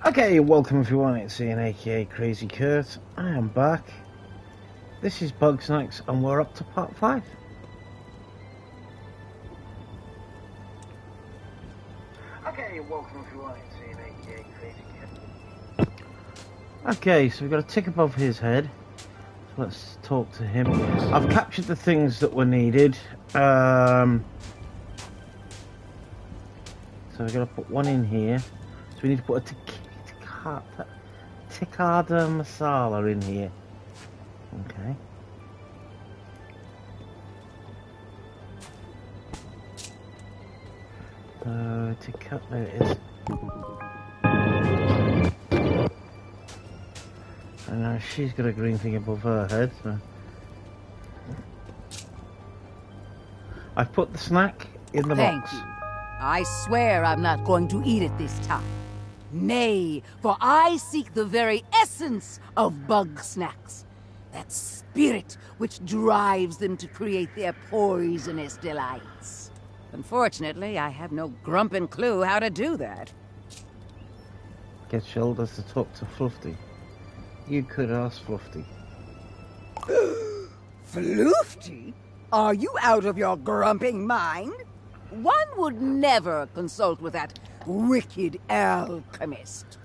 Okay, welcome everyone, it's Ian aka Crazy Kurt. I am back. This is Bugsnax and we're up to part 5. Okay, welcome everyone, it's Ian aka Crazy Kurt. Okay, so we've got a tick above his head. So let's talk to him. I've captured the things that were needed. So we're going to put one in here. So we need to put a tikada masala in here. Okay. To cut, there it is. And now she's got a green thing above her head. So. I've put the snack in the box. Thank you. I swear I'm not going to eat it this time. Nay, for I seek the very essence of Bugsnax. That spirit which drives them to create their poisonous delights. Unfortunately, I have no grumpin' clue how to do that. Get shoulders to talk to Fluffy. You could ask Fluffy. Floofty? Are you out of your grumping mind? One would never consult with that wicked alchemist.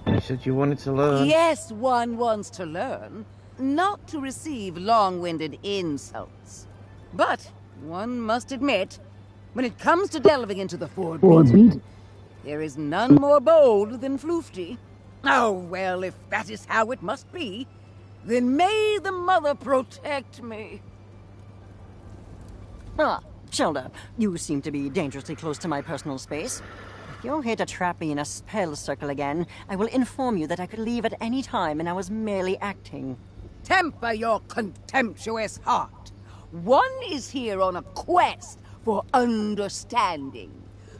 You said you wanted to learn. Yes, one wants to learn, not to receive long-winded insults. But one must admit, when it comes to delving into the forbidden, there is none more bold than Floofty. Oh, well, if that is how it must be, then may the mother protect me. Ah, Shelda, you seem to be dangerously close to my personal space. If you're here to trap me in a spell circle again, I will inform you that I could leave at any time and I was merely acting. Temper your contemptuous heart. One is here on a quest for understanding,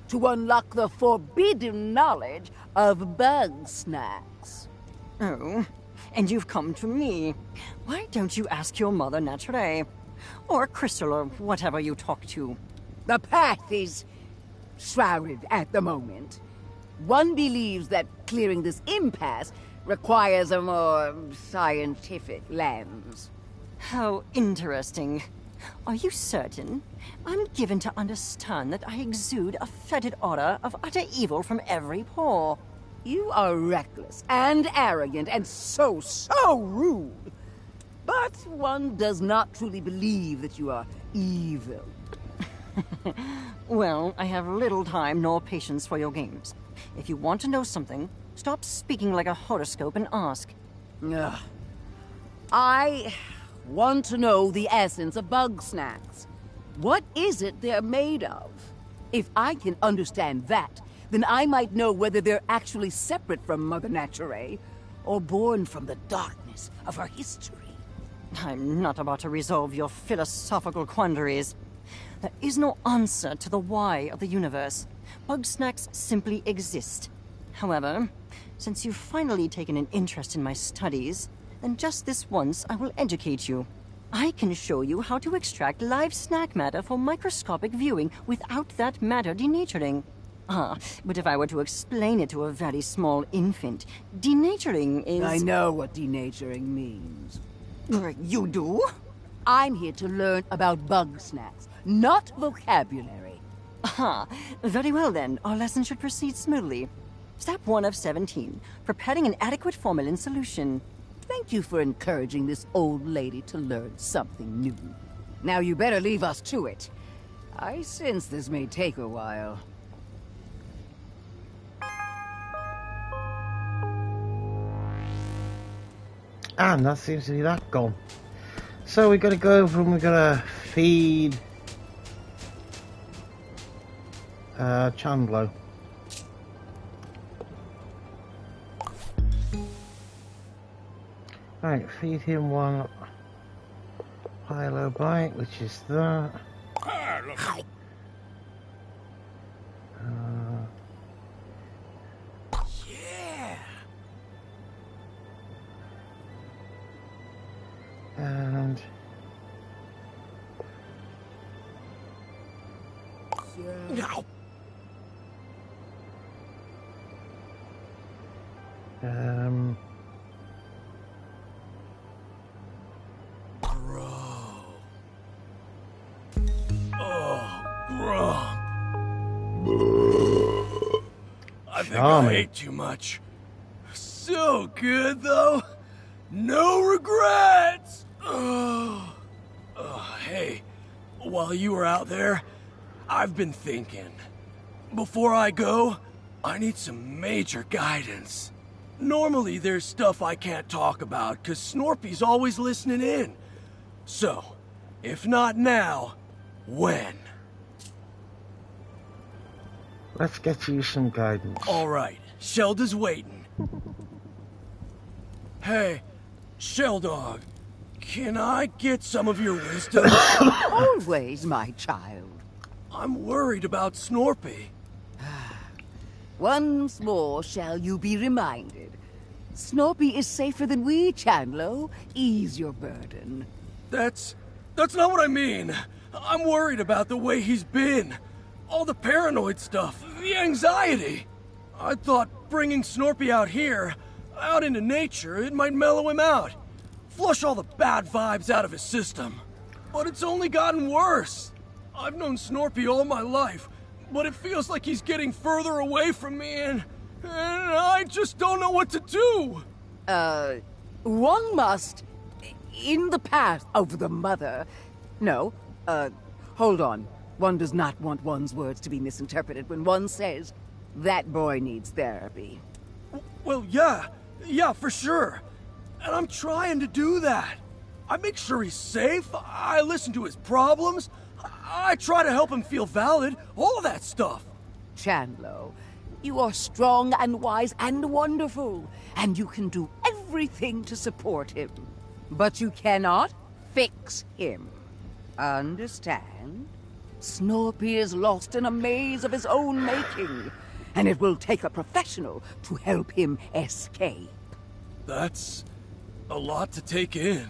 to unlock the forbidden knowledge of Bugsnax. Oh, and you've come to me. Why don't you ask your mother naturally? Or Crystal, or whatever you talk to. The path is shrouded at the moment. One believes that clearing this impasse requires a more scientific lens. How interesting. Are you certain? I'm given to understand that I exude a fetid aura of utter evil from every pore. You are reckless and arrogant and so rude. But one does not truly believe that you are evil. Well, I have little time nor patience for your games. If you want to know something, stop speaking like a horoscope and ask. Ugh. I want to know the essence of Bugsnax. What is it they're made of? If I can understand that, then I might know whether they're actually separate from Mother Nature, or born from the darkness of her history. I'm not about to resolve your philosophical quandaries. There is no answer to the why of the universe. Bugsnax simply exist. However, since you've finally taken an interest in my studies, then just this once I will educate you. I can show you how to extract live snack matter for microscopic viewing without that matter denaturing. Ah, but if I were to explain it to a very small infant, denaturing is... I know what denaturing means. You do? I'm here to learn about Bugsnax, not vocabulary. Aha, very well then. Our lesson should proceed smoothly. Step 1 of 17, preparing an adequate formalin solution. Thank you for encouraging this old lady to learn something new. Now you better leave us to it. I sense this may take a while. And that seems to be that gone. So we've got to go over and we've got to feed Chandlo. Right, feed him one Pilobite, which is that. Yeah. And Bro. Oh, bro. I think I ate too much. So good, though. No regrets. Hey, while you were out there, I've been thinking. Before I go, I need some major guidance. Normally, there's stuff I can't talk about, 'cause Snorpy's always listening in. So, if not now, when? Let's get you some guidance. Alright, Shelda's waiting. Hey, Sheldog, can I get some of your wisdom? Always, my child. I'm worried about Snorpy. Once more shall you be reminded. Snorpy is safer than we, Chandlo. Ease your burden. That's not what I mean. I'm worried about the way he's been. All the paranoid stuff, the anxiety. I thought bringing Snorpy out here, out into nature, it might mellow him out. Flush all the bad vibes out of his system. But it's only gotten worse. I've known Snorpy all my life, but it feels like he's getting further away from me and I just don't know what to do. One must, in the path of the mother. No, hold on. One does not want one's words to be misinterpreted when one says, that boy needs therapy. Well, yeah, for sure. And I'm trying to do that. I make sure he's safe, I listen to his problems, I try to help him feel valid, all that stuff. Chandlo, you are strong and wise and wonderful, and you can do everything to support him. But you cannot fix him. Understand? Snorpy is lost in a maze of his own making, and it will take a professional to help him escape. That's a lot to take in.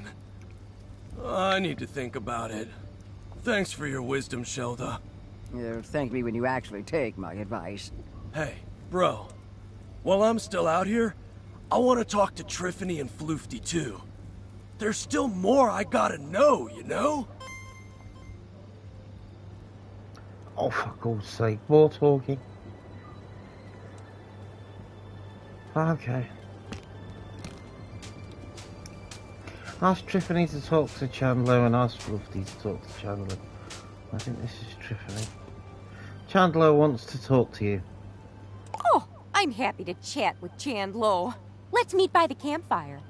I need to think about it. Thanks for your wisdom, Shelda. Thank me when you actually take my advice. Hey, bro. While I'm still out here, I want to talk to Triffany and Floofty too. There's still more I gotta know, you know? Oh, for God's sake, more talking. Okay. Ask Triffany to talk to Chandler and ask Fluffy to talk to Chandler. I think this is Triffany. Chandler wants to talk to you. Oh, I'm happy to chat with Chandlo. Let's meet by the campfire.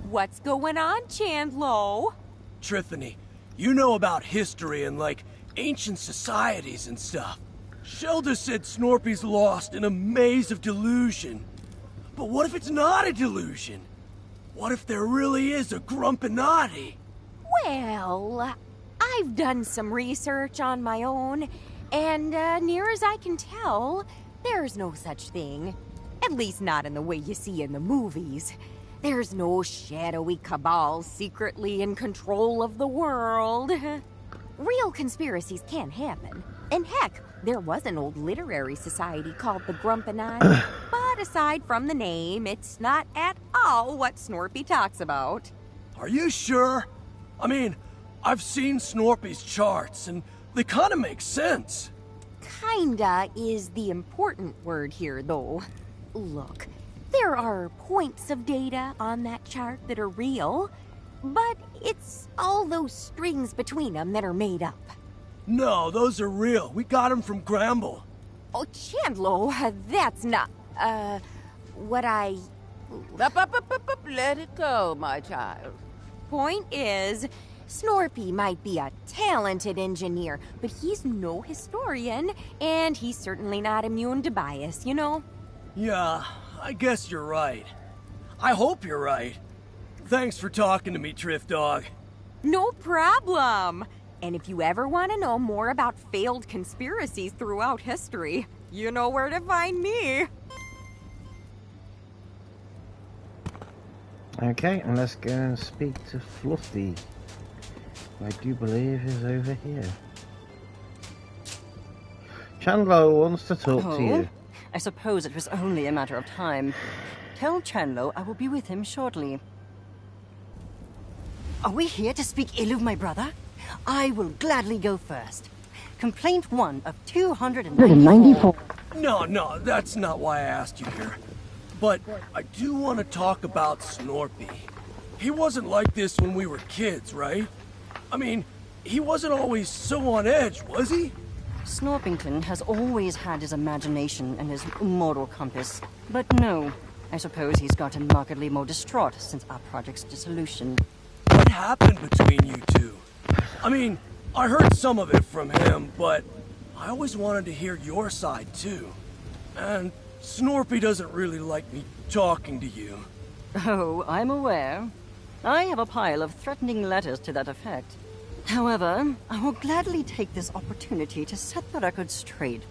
What's going on, Chandlo? Triffany, you know about history and, like, ancient societies and stuff. Shelda said Snorpy's lost in a maze of delusion. But what if it's not a delusion? What if there really is a Grumpinati? Well, I've done some research on my own, and near as I can tell, there's no such thing. At least not in the way you see in the movies. There's no shadowy cabal secretly in control of the world. Real conspiracies can happen. And heck, there was an old literary society called the Grumpinati. But aside from the name, it's not at all what Snorpy talks about. Are you sure? I mean, I've seen Snorpy's charts, and they kind of make sense. Kinda is the important word here, though. Look, there are points of data on that chart that are real, but it's all those strings between them that are made up. No, those are real. We got them from Gramble. Oh, Chandlo, that's not, what I... Let it go, my child. Point is, Snorpy might be a talented engineer, but he's no historian, and he's certainly not immune to bias, you know? Yeah, I guess you're right. I hope you're right. Thanks for talking to me, Triff Dog. No problem. And if you ever want to know more about failed conspiracies throughout history, you know where to find me. Okay, and let's go and speak to Fluffy. I do believe is over here. Chandler wants to talk to you. I suppose it was only a matter of time. Tell Chandlo I will be with him shortly. Are we here to speak ill of my brother? I will gladly go first. Complaint 1 of 294. No, that's not why I asked you here. But I do want to talk about Snorpy. He wasn't like this when we were kids, right? I mean, he wasn't always so on edge, was he? Snorpington has always had his imagination and his moral compass. But no, I suppose he's gotten markedly more distraught since our project's dissolution. What happened between you two? I mean, I heard some of it from him, but I always wanted to hear your side too. And Snorpy doesn't really like me talking to you. Oh, I'm aware. I have a pile of threatening letters to that effect. However, I will gladly take this opportunity to set the record straight.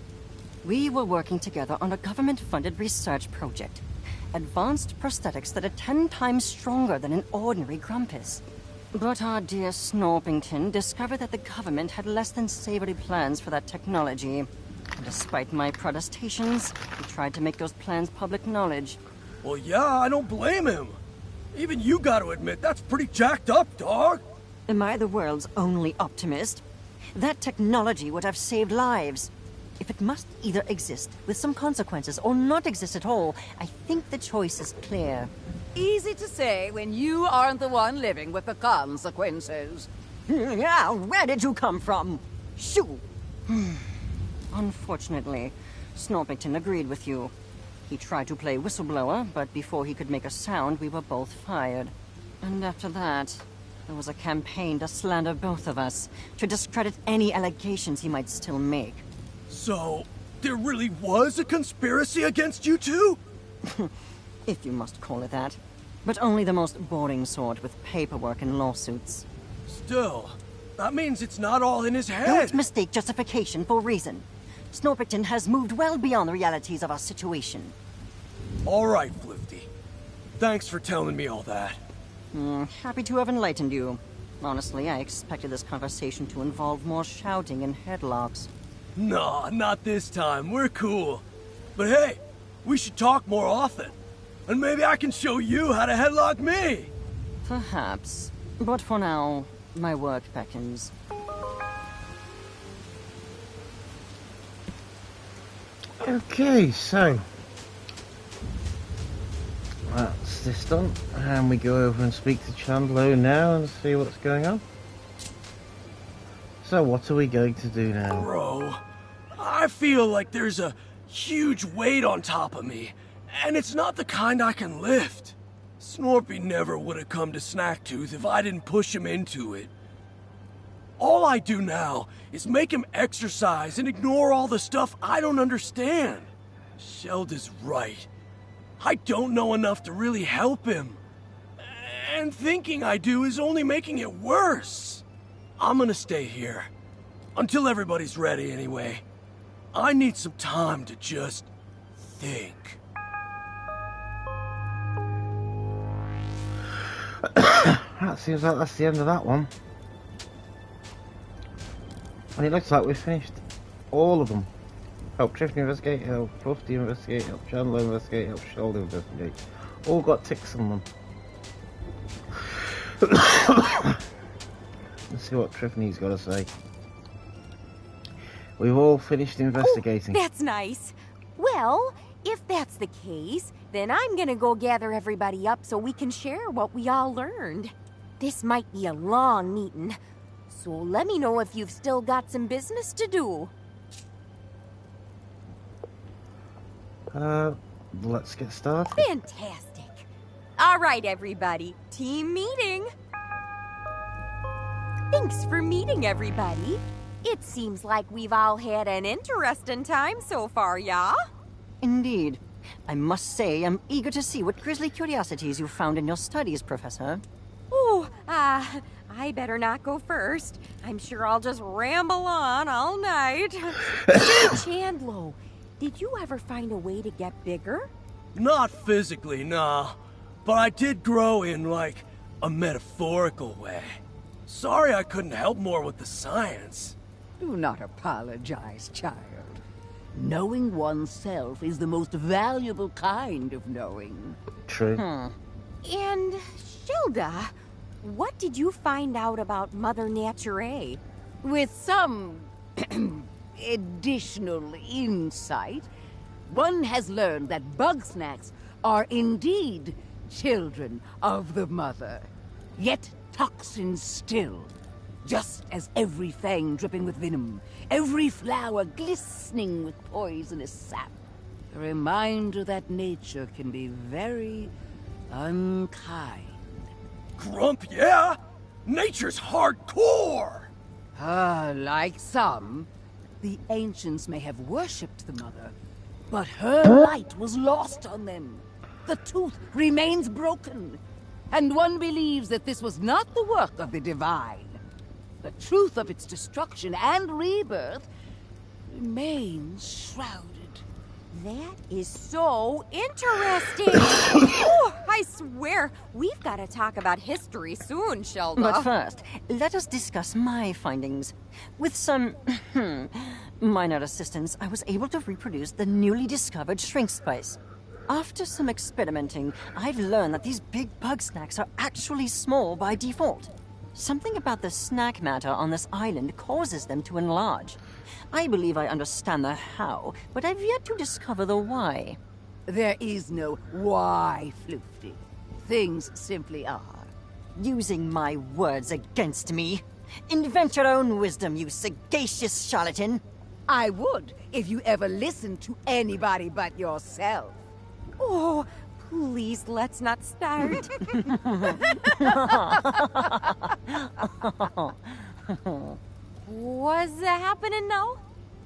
We were working together on a government-funded research project. Advanced prosthetics that are 10 times stronger than an ordinary Grumpus. But our dear Snorpington discovered that the government had less than savory plans for that technology. Despite my protestations, he tried to make those plans public knowledge. Well, yeah, I don't blame him. Even you gotta admit, that's pretty jacked up, dog. Am I the world's only optimist? That technology would have saved lives. If it must either exist with some consequences or not exist at all, I think the choice is clear. Easy to say when you aren't the one living with the consequences. Yeah, where did you come from? Shoo! Unfortunately, Snorpington agreed with you. He tried to play whistleblower, but before he could make a sound, we were both fired. And after that, there was a campaign to slander both of us, to discredit any allegations he might still make. So, there really was a conspiracy against you two? If you must call it that. But only the most boring sort with paperwork and lawsuits. Still, that means it's not all in his head. Don't mistake justification for reason. Snorpington has moved well beyond the realities of our situation. All right, Flifty. Thanks for telling me all that. Happy to have enlightened you. Honestly, I expected this conversation to involve more shouting and headlocks. Nah, not this time. We're cool. But hey, we should talk more often. And maybe I can show you how to headlock me. Perhaps. But for now, my work beckons. Okay, so that's this done, and we go over and speak to Chandlo now and see what's going on. So what are we going to do now? Bro, I feel like there's a huge weight on top of me, and it's not the kind I can lift. Snorpy never would have come to Snacktooth if I didn't push him into it. All I do now is make him exercise and ignore all the stuff I don't understand. Shelda's right. I don't know enough to really help him. And thinking I do is only making it worse. I'm gonna stay here. Until everybody's ready anyway. I need some time to just think. That seems like that's the end of that one. And it looks like we've finished all of them. Help Tiffany investigate, help Fluffy investigate, help Chandler investigate, help Shoulder investigate. All got ticks on them. Let's see what Tiffany's got to say. We've all finished investigating. Oh, that's nice. Well, if that's the case, then I'm gonna go gather everybody up so we can share what we all learned. This might be a long meeting, so let me know if you've still got some business to do. Let's get started. Fantastic. All right, everybody. Team meeting. Thanks for meeting, everybody. It seems like we've all had an interesting time so far, yeah? Indeed. I must say I'm eager to see what grisly curiosities you found in your studies, Professor. Ooh, I better not go first. I'm sure I'll just ramble on all night. Hey, Chandlo, did you ever find a way to get bigger? Not physically, nah. But I did grow in, like, a metaphorical way. Sorry I couldn't help more with the science. Do not apologize, child. Knowing oneself is the most valuable kind of knowing. True. And, Shilda, what did you find out about Mother Nature? With some additional insight, one has learned that Bugsnax are indeed children of the mother, yet toxins still. Just as every fang dripping with venom, every flower glistening with poisonous sap. A reminder that nature can be very unkind. Grump, yeah? Nature's hardcore! Like some, the ancients may have worshipped the mother, but her light was lost on them. The tooth remains broken, and one believes that this was not the work of the divine. The truth of its destruction and rebirth remains shrouded. That is so interesting. Oh, I swear, we've got to talk about history soon, Shilda. But first, let us discuss my findings. With some minor assistance, I was able to reproduce the newly discovered shrink spice. After some experimenting, I've learned that these big Bugsnax are actually small by default. Something about the snack matter on this island causes them to enlarge. I believe I understand the how, but I've yet to discover the why. There is no why, Floofty. Things simply are. Using my words against me. Invent your own wisdom, you sagacious charlatan. I would, if you ever listened to anybody but yourself. Oh, please, let's not start. What's happening now?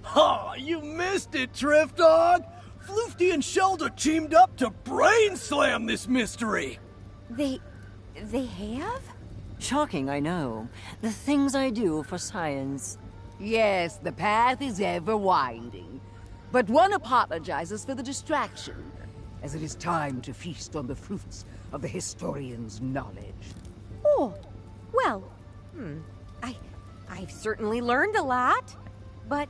Ha! You missed it, Triff Dog! Floofty and Shilda teamed up to brain slam this mystery! They have? Shocking, I know. The things I do for science. Yes, the path is ever winding. But one apologizes for the distraction, as it is time to feast on the fruits of the historian's knowledge. Oh, well, I've certainly learned a lot. But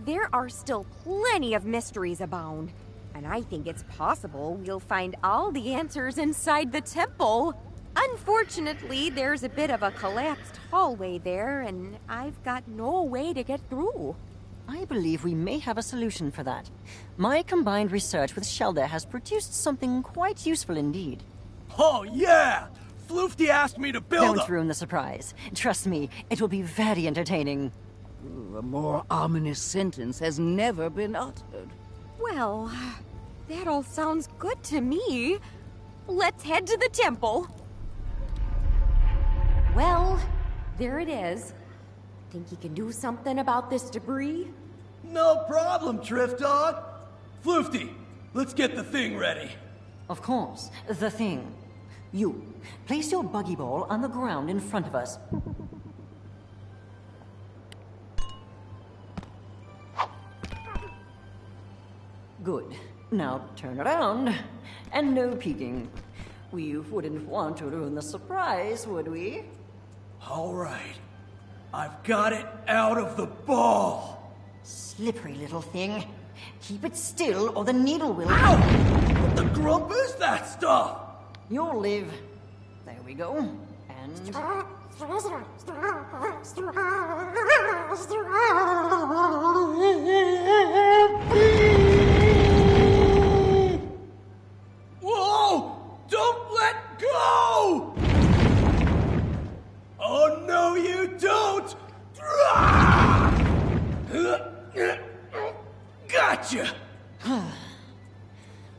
there are still plenty of mysteries abound. And I think it's possible we'll find all the answers inside the temple. Unfortunately, there's a bit of a collapsed hallway there, and I've got no way to get through. I believe we may have a solution for that. My combined research with Shilda has produced something quite useful indeed. Oh yeah! Floofty asked me to build Don't ruin the surprise. Trust me, it will be very entertaining. A more ominous sentence has never been uttered. Well, that all sounds good to me. Let's head to the temple. Well, there it is. Think you can do something about this debris? No problem, Triff Dog. Floofty, let's get the thing ready. Of course, the thing. You, place your buggy ball on the ground in front of us. Good. Now turn around. And no peeking. We wouldn't want to ruin the surprise, would we? All right. I've got it out of the ball. Slippery little thing. Keep it still or the needle will... Ow! What the grump is that stuff? You'll live. There we go. And... Whoa! Don't let go! Oh, no, you don't! Gotcha!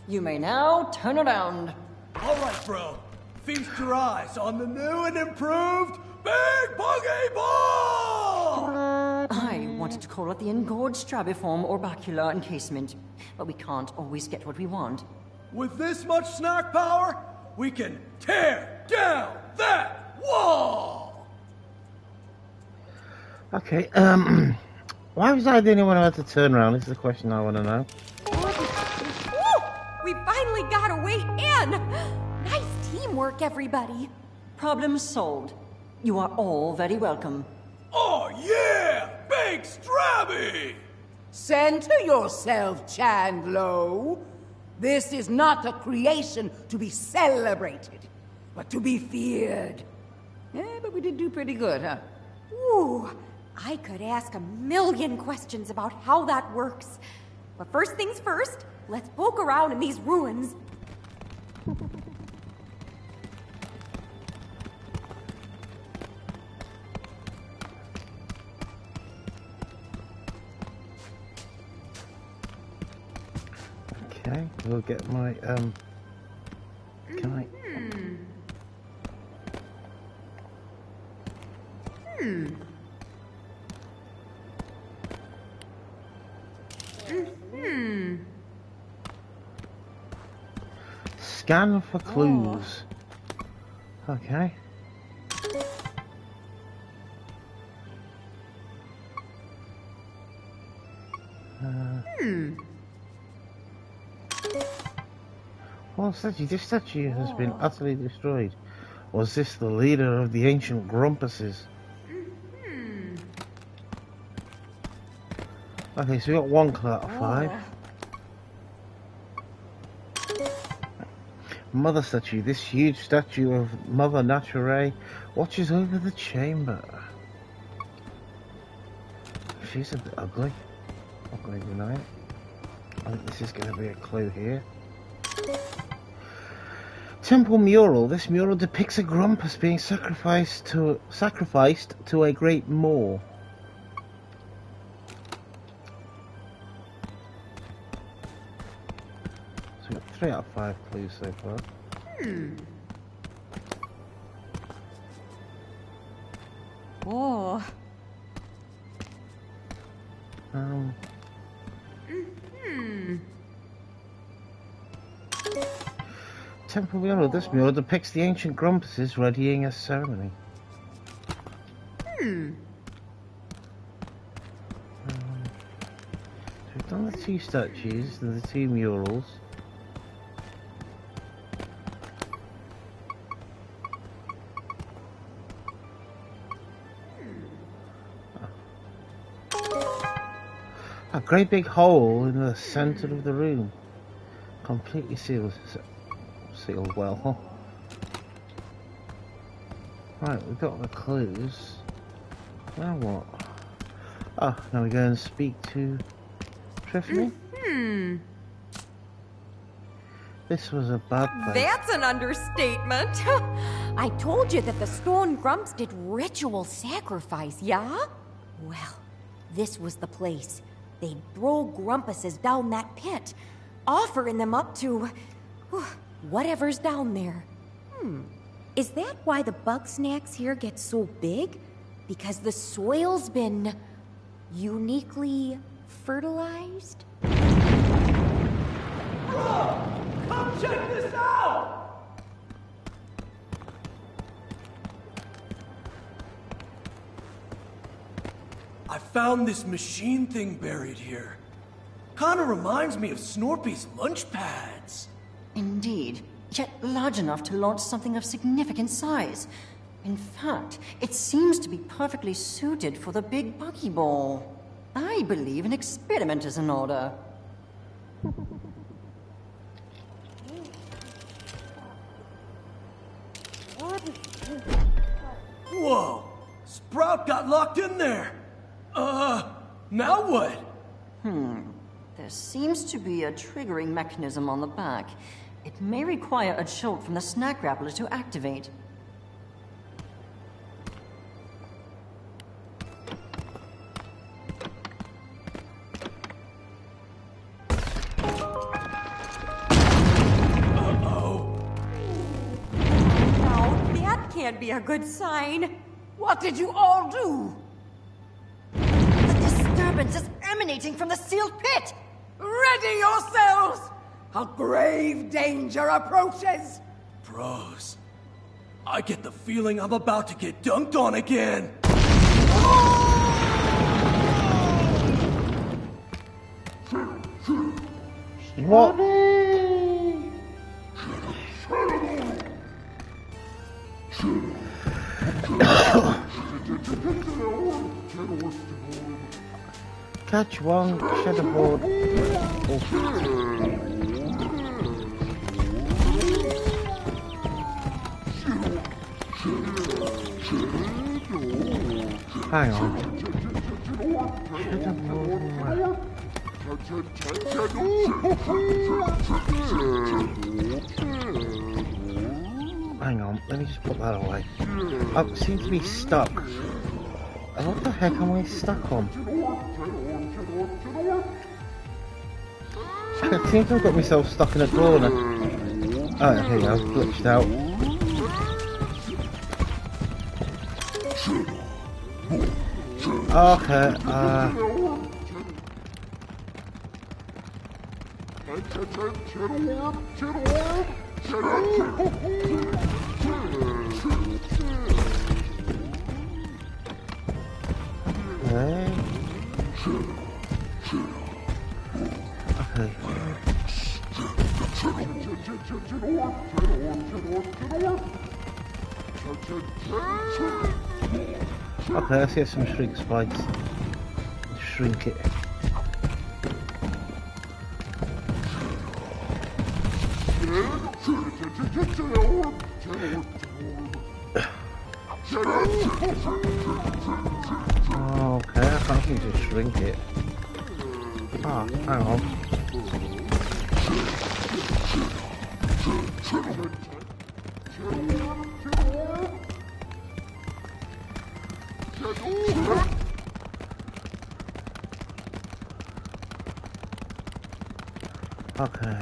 You may now turn around. All right, bro. Feast your eyes on the new and improved Big Buggy Ball! I wanted to call it the engorged strabiform orbicular encasement, but we can't always get what we want. With this much snack power, we can tear down that wall! Okay, why was I the only one who had to turn around? This is the question I want to know. Woo! We finally got a way in! Nice teamwork, everybody. Problem solved. You are all very welcome. Oh yeah! Big Strabby! Center yourself, Chandlo. This is not a creation to be celebrated, but to be feared. Yeah, but we did do pretty good, huh? Ooh, I could ask a million questions about how that works. But first things first, let's poke around in these ruins. Okay, we'll get my, can I? Scan for clues. Okay. Well, statue. This statue has been utterly destroyed. Was this the leader of the ancient Grumpuses? Okay, so we got 1 clue out of 5. Mother statue. This huge statue of Mother Nature watches over the chamber. She's a bit ugly. Not going to deny it. I think this is going to be a clue here. Temple mural. This mural depicts a Grumpus being sacrificed to a great Moor. So we got 3 out of 5 clues so far. Oh. Temple mural. This mural depicts the ancient Grumpuses readying a ceremony. So we've done the 2 statues and the 2 murals. A great big hole in the centre of the room, completely sealed well. Right, we've got the clues. Now what? Oh, now we go and speak to Tiffany. This was a bad place. That's an understatement. I told you that the stone grumps did ritual sacrifice, yeah? Well, this was the place. They'd throw grumpuses down that pit, offering them up to whatever's down there. Is that why the Bugsnax here get so big? Because the soil's been uniquely fertilized? Come check this out! I found this machine thing buried here. Kinda reminds me of Snorpy's lunch pads. Indeed, yet large enough to launch something of significant size. In fact, it seems to be perfectly suited for the big buckyball. I believe an experiment is in order. Whoa! Sprout got locked in there! Now what? There seems to be a triggering mechanism on the back. It may require a jolt from the snack grappler to activate. Now, that can't be a good sign. What did you all do? The disturbance is emanating from the sealed pit! Ready yourselves! A grave danger approaches! Bros, I get the feeling I'm about to get dunked on again. What? Catch one, shed aboard. Oh. Hang on. Shed aboard. Hang on, let me just put that away. I seem to be stuck. What the heck am I stuck on? I think I've got myself stuck in a door now. Oh, here we go, glitched out. Okay, okay, let's get some shrink spikes. Shrink it. Okay, I can't seem to shrink it. Ah, hang on. Okay.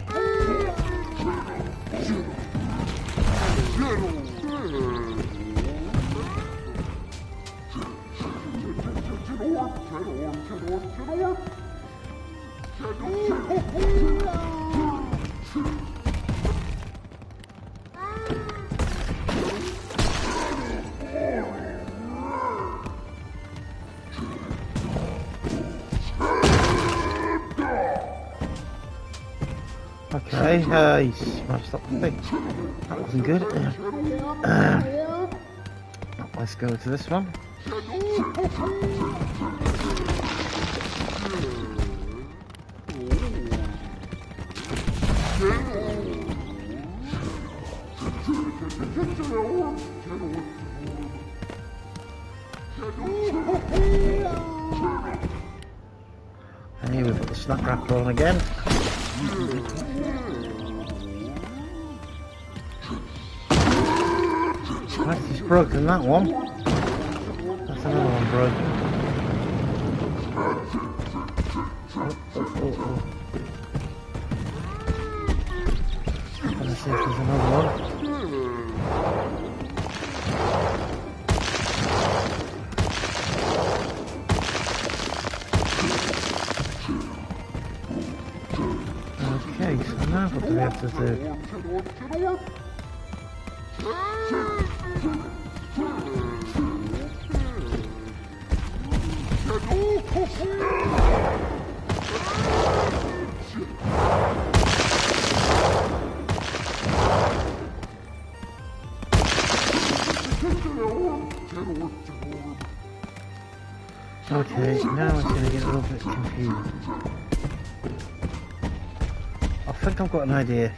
Okay, he smashed up the thing. That wasn't good. Let's go to this one. Hey, we've got the snap wrapper on again. Right, he's broken that one. That's another one broken. Oh. Let's see if there's another one. Okay, so now what do we have to do? Okay, now it's going to get a little bit confusing. I think I've got an idea.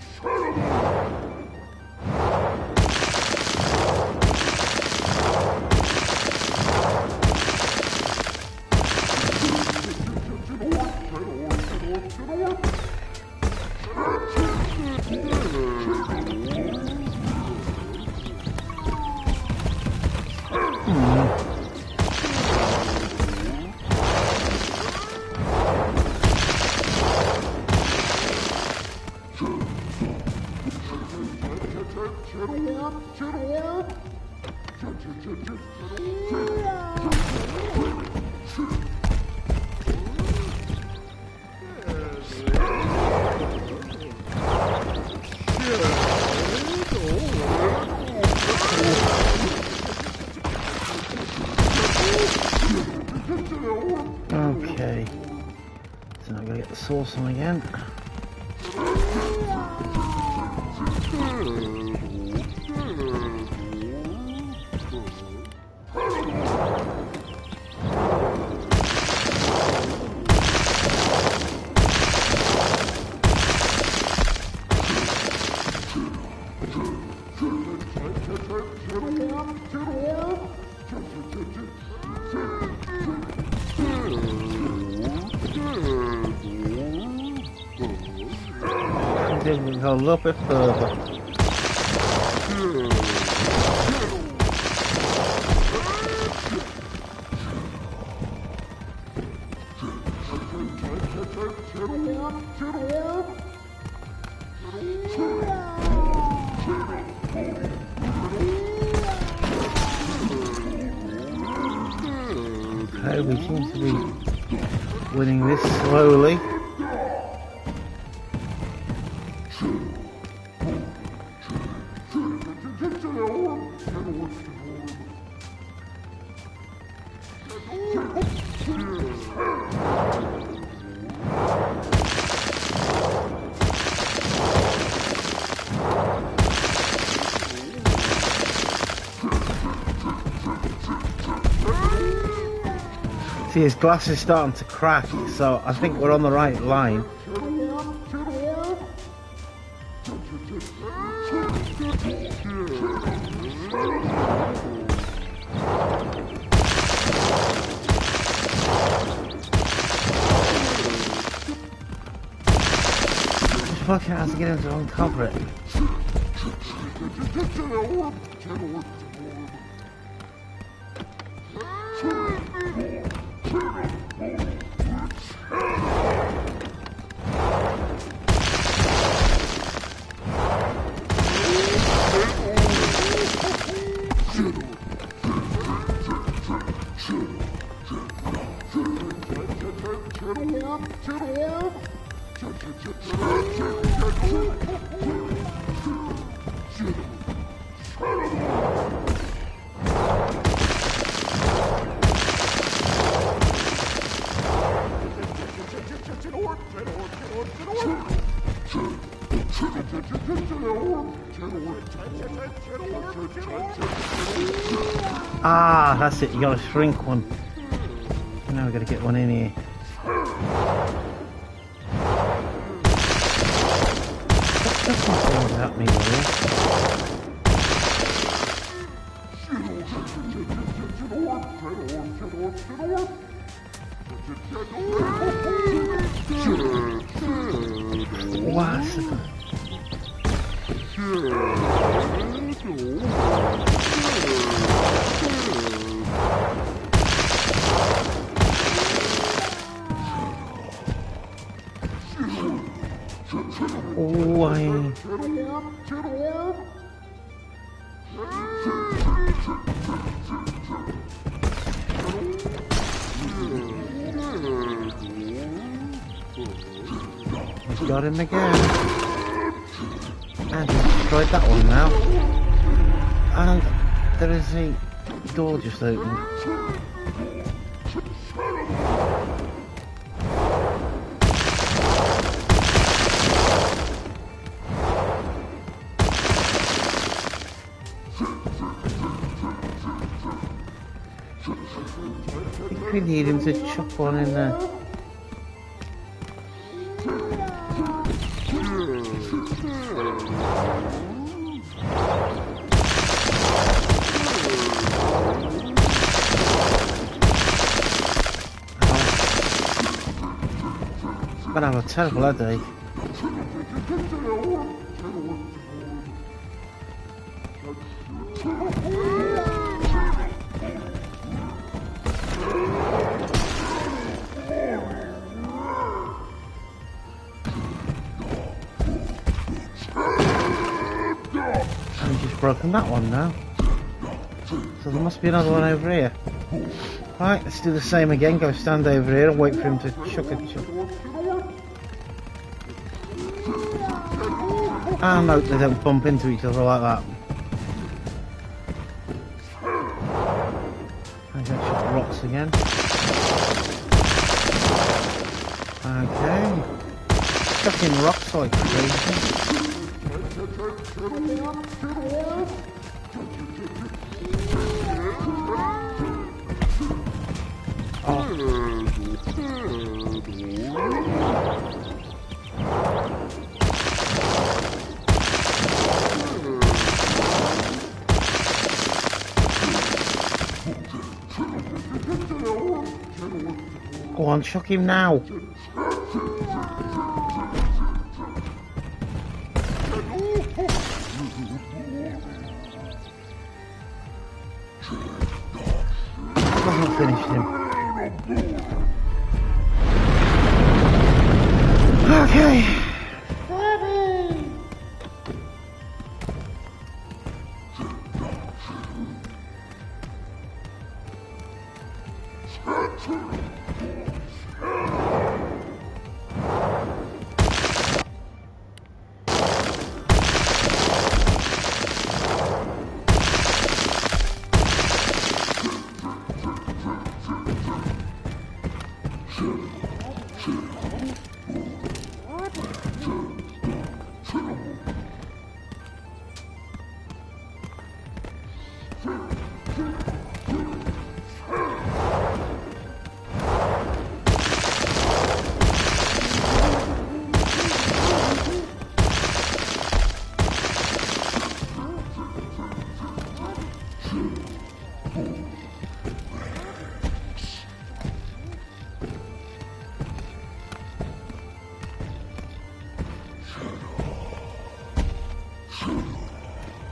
Okay, so I'm going to get the sauce on again. see if we can go a little bit further. Okay, we seem to be winning this slowly. See, his glass is starting to crack, so I think we're on the right line. Just fucking has to get him to uncover it. Ah, that's it, you gotta shrink one. Now we gotta get one in here. What's happening here? What? Why? We've got him again. And he's destroyed that one now. And there is a door just opened. We need him to chuck one in there. I'm gonna have a terrible headache. Broken that one now, so there must be another one over here. Right, let's do the same again. Go stand over here and wait for him to chuck a chuck. Ah no, they don't bump into each other like that. I'm going to chuck rocks again. Okay, chucking rocks like crazy. Go on, chuck him now. Hasn't finished him. Okay.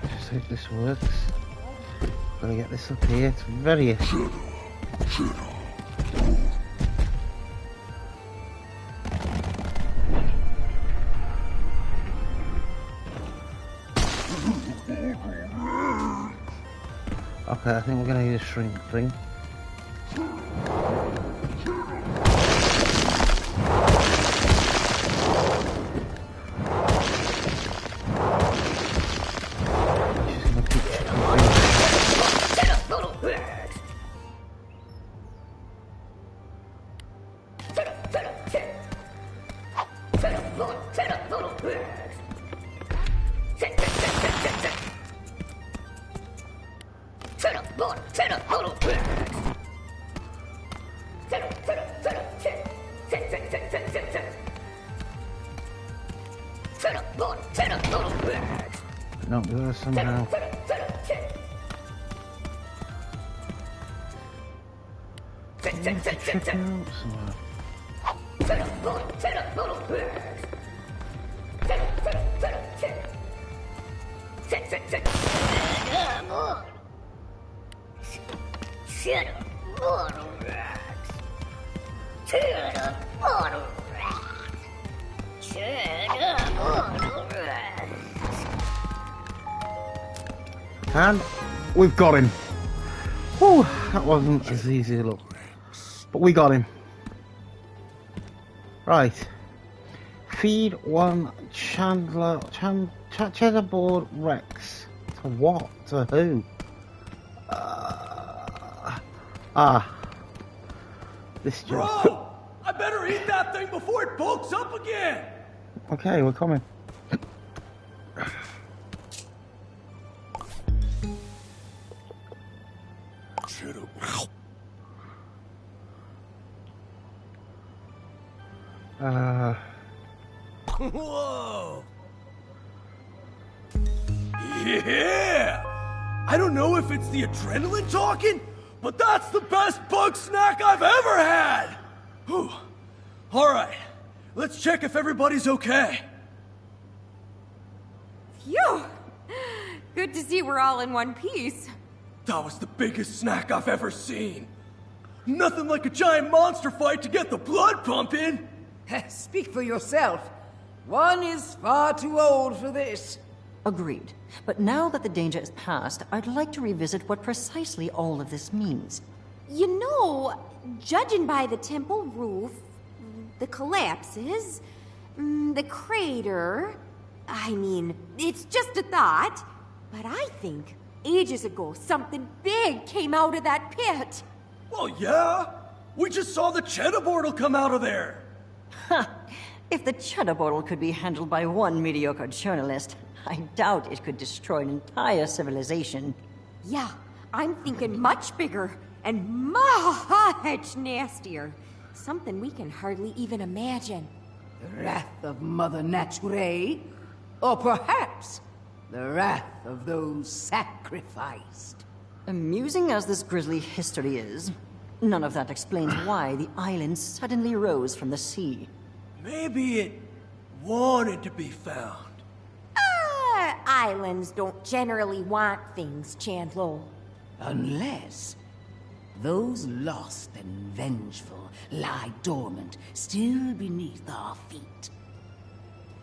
Just hope this works. Gotta get this up here. It's very. Okay, I think we're gonna need a shrink thing. No, there somehow. Check out somewhere. And we've got him. Whew, that wasn't as easy as it looked. But we got him. Right. Feed one Cheddarboard Rex. To what? To who? This job. Bro! I better eat that thing before it bulks up again! Okay, we're coming. Whoa! Yeah! I don't know if it's the adrenaline talking, but that's the best bug snack I've ever had! Whew. Alright, let's check if everybody's okay. Phew! Good to see we're all in one piece. That was the biggest snack I've ever seen. Nothing like a giant monster fight to get the blood pumping! Speak for yourself. One is far too old for this. Agreed. But now that the danger is past, I'd like to revisit what precisely all of this means. You know, judging by the temple roof, the collapses, the crater, I mean, it's just a thought, but I think ages ago something big came out of that pit. Well, yeah. We just saw the Cheddarboard come out of there. Ha! If the Cheddarboard could be handled by one mediocre journalist, I doubt it could destroy an entire civilization. Yeah, I'm thinking much bigger and much nastier. Something we can hardly even imagine. The wrath of Mother Nature? Or perhaps the wrath of those sacrificed? Amusing as this grisly history is, none of that explains why the island suddenly rose from the sea. Maybe it wanted to be found. islands don't generally want things, Chandlo. Unless those lost and vengeful lie dormant, still beneath our feet.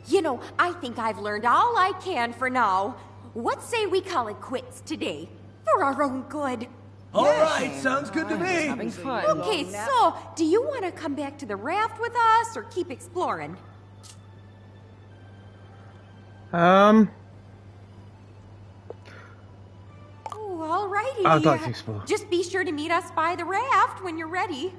You know, I think I've learned all I can for now. What say we call it quits today? For our own good. All right, sounds good to me. Having fun. Okay, so, do you want to come back to the raft with us, or keep exploring? Oh, Alrighty. I'd like to explore. Just be sure to meet us by the raft when you're ready.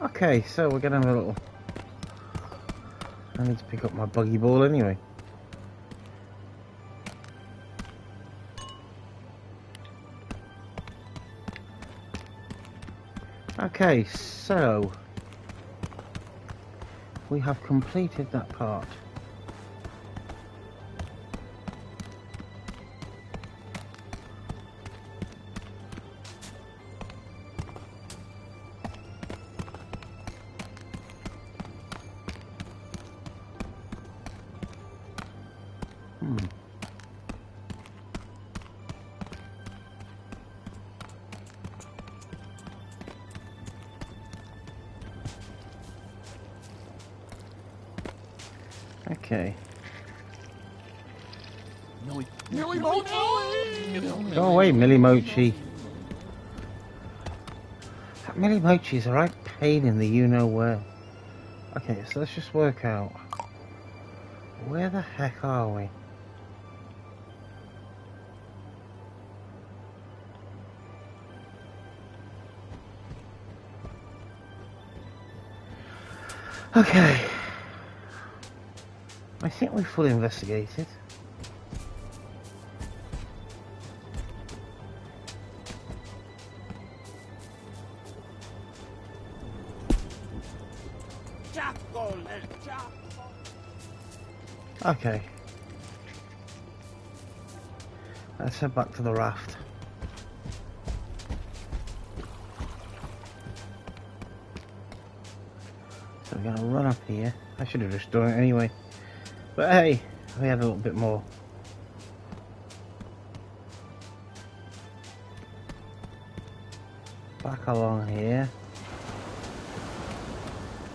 Okay, so we're gonna have a little... I need to pick up my buggy ball anyway. Okay, so... we have completed that part. Okay. Go away, Millie Mochi. That Millie Mochi is a right pain in the you-know-where. Okay, so let's just work out. Where the heck are we? Okay. I think we've fully investigated. Okay. Let's head back to the raft. So we're gonna run up here. I should have just done it anyway. But hey, we had a little bit more. Back along here.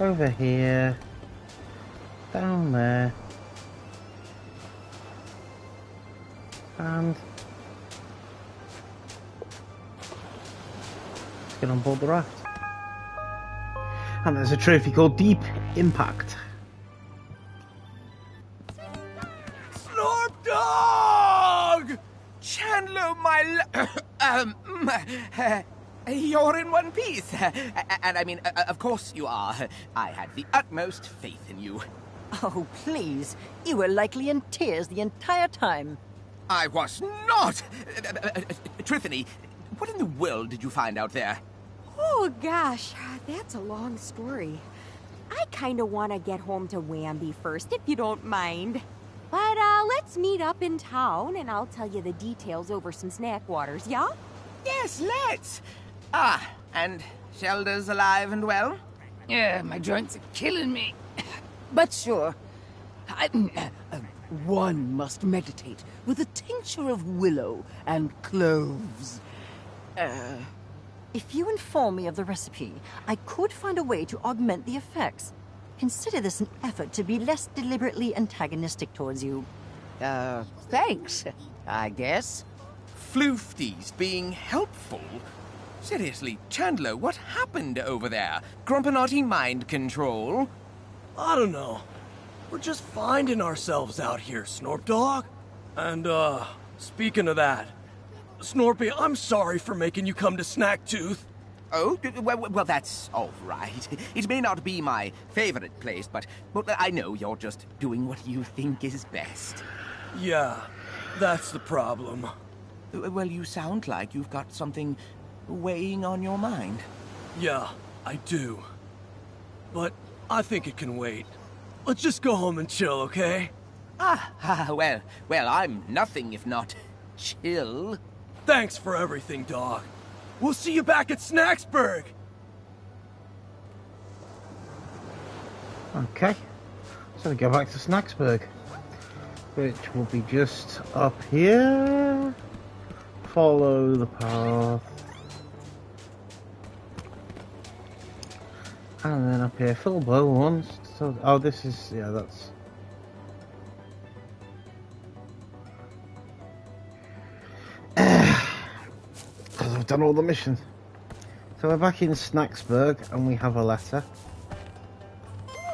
Over here. Down there. And let's get on board the raft. And there's a trophy called Deep Impact. Snorp Dog! Chandler, you're in one piece. And I mean, of course you are. I had the utmost faith in you. Oh, please. You were likely in tears the entire time. I was not! Trithany, what in the world did you find out there? Oh gosh, that's a long story. I kinda wanna get home to Wamby first, if you don't mind. But let's meet up in town and I'll tell you the details over some snack waters, yeah? Yes, let's. Ah, and Shelda's alive and well? Yeah, my joints are killing me. But sure, one must meditate with a tincture of willow and cloves. If you inform me of the recipe, I could find a way to augment the effects. Consider this an effort to be less deliberately antagonistic towards you. Thanks, I guess. Floofties being helpful? Seriously, Chandler, what happened over there? Grumpinati mind control? I don't know. We're just finding ourselves out here, Snorp Dog. And, speaking of that, Snorpy, I'm sorry for making you come to Snacktooth. Oh, well, that's all right. It may not be my favorite place, but I know you're just doing what you think is best. Yeah, that's the problem. Well, you sound like you've got something weighing on your mind. Yeah, I do. But I think it can wait. Let's just go home and chill, okay? Well, I'm nothing if not chill. Thanks for everything, dog. We'll see you back at Snacksburg. Okay, so we go back to Snacksburg, which will be just up here. Follow the path. And then up here, fill bow once. So, oh, this is, yeah, that's... Because I've done all the missions. So we're back in Snacksburg, and we have a letter.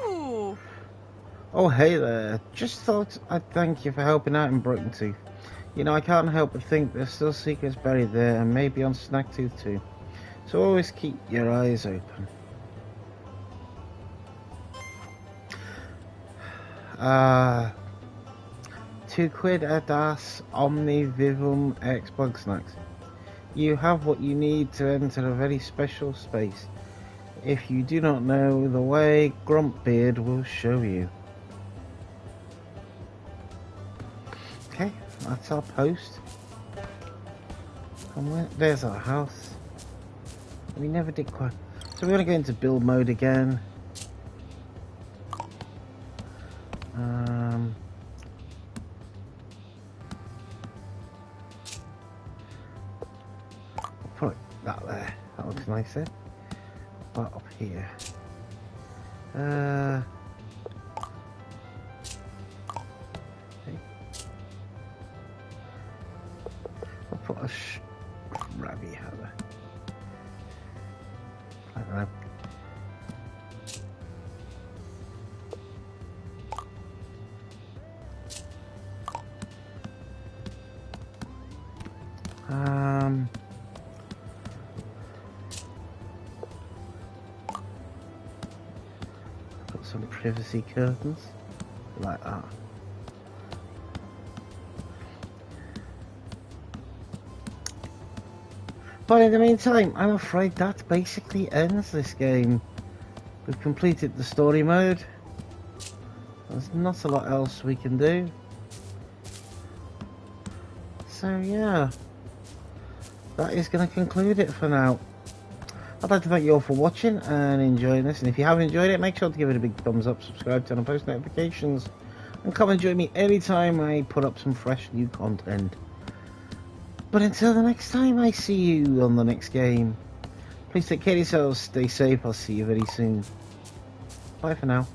Ooh. Oh, hey there. Just thought I'd thank you for helping out in Broken Tooth. You know, I can't help but think there's still secrets buried there, and maybe on Snacktooth too. So always keep your eyes open. £2 a das omni vivum ex Bugsnax. You have what you need to enter a very special space. If you do not know the way, Grumpbeard will show you. Okay, that's our post. And there's our house. We never did quite... So we're going to go into build mode again. Put that there. That looks nicer. But up here. Okay. I'll put a scrabby hammer. I don't know. Put some privacy curtains like that. But in the meantime, I'm afraid that basically ends this game. We've completed the story mode. There's not a lot else we can do. So yeah, that is going to conclude it for now. I'd like to thank you all for watching and enjoying this, and if you have enjoyed it, make sure to give it a big thumbs up, subscribe, turn on post notifications, and come and join me anytime I put up some fresh new content. But until the next time I see you on the next game, please take care of yourselves, stay safe, I'll see you very soon. Bye for now.